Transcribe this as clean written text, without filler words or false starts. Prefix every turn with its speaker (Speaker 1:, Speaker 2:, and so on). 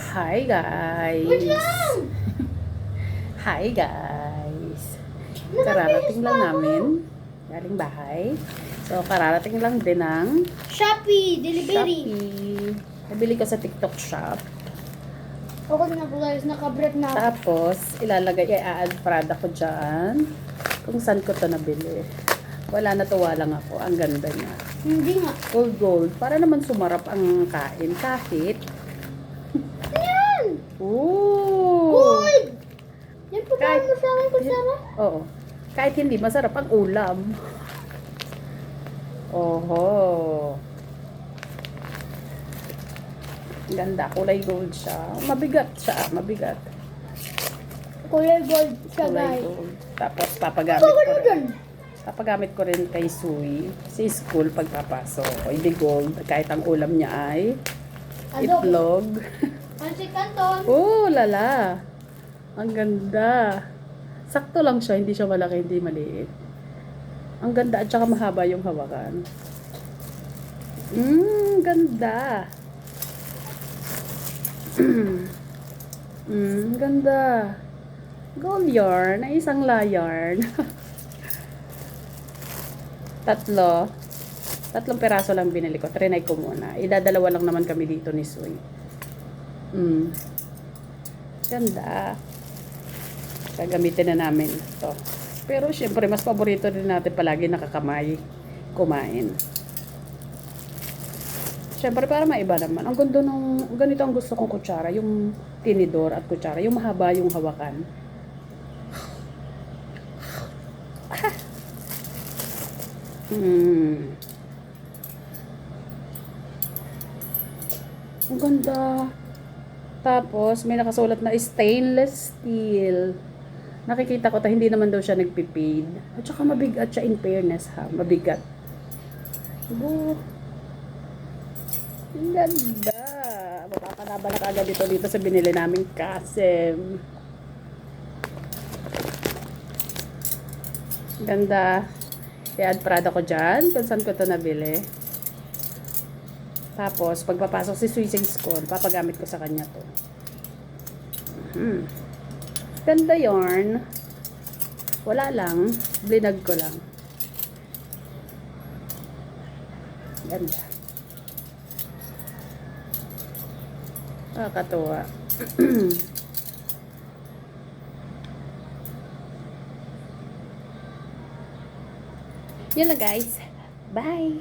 Speaker 1: Hi guys!
Speaker 2: Wait lang!
Speaker 1: Hi guys! Kararating lang namin galing bahay. So, kararating lang din ng
Speaker 2: Shopee delivery.
Speaker 1: Shopee. Nabili ko sa TikTok shop.
Speaker 2: Ako na po guys, nakabrep na ako.
Speaker 1: Tapos, ilalagay, i-add product ko dyan. Kung saan ko to nabili. Wala, natuwa lang ako. Ang ganda niya.
Speaker 2: Hindi nga.
Speaker 1: Gold. Para naman sumarap ang kain. Kahit.
Speaker 2: Yan!
Speaker 1: Ooh!
Speaker 2: Gold! Yan po
Speaker 1: Kahit-
Speaker 2: mo sa akin, Kusara?
Speaker 1: Oo. Kahit hindi masarap ang ulam. Oho. Ganda. Kulay gold siya. Mabigat siya. Mabigat.
Speaker 2: Kulay gold siya
Speaker 1: Kulay
Speaker 2: guys.
Speaker 1: gold. Tapos papagamit
Speaker 2: Ito
Speaker 1: ko
Speaker 2: ano
Speaker 1: rin.
Speaker 2: dyan?
Speaker 1: Papagamit ko rin kay Sui. Sa school pagpapasok. O hindi gold. Kahit ang ulam niya ay
Speaker 2: Adobo.
Speaker 1: itlog.
Speaker 2: Pansit Canton.
Speaker 1: Oh, lala. Ang ganda. Sakto lang siya. Hindi siya malaki, hindi maliit. Ang ganda. At saka mahaba yung hawakan. Ganda. Ganda. Gold yarn. Ay, isang yarn. Tatlong peraso lang binili ko. Trinay ko muna. Idadalawa lang naman kami dito ni Sui. Ganda. Gagamitin na namin ito. Pero syempre, mas paborito din natin palagi nakakamay kumain. Syempre, para maiba naman. Ang ganda nung, ganito ang gusto kong kutsara. Yung tinidor at kutsara. Yung mahaba yung hawakan. Ang ganda. Tapos, may nakasulat na stainless steel. Nakikita ko, hindi naman daw siya nagpipaid. At saka mabigat siya in fairness ha. Mabigat. Ang ganda. Mapapanabala ka agad dito sa binili naming kasem. Ganda. I-add Prada ko dyan. Kung saan ko ito nabili. Tapos, pagpapasok si Swissing School, papagamit ko sa kanya to. Ganda yarn. Wala lang. Blinag ko lang. Ganda. Nakakatuwa. Yun lang guys. Bye!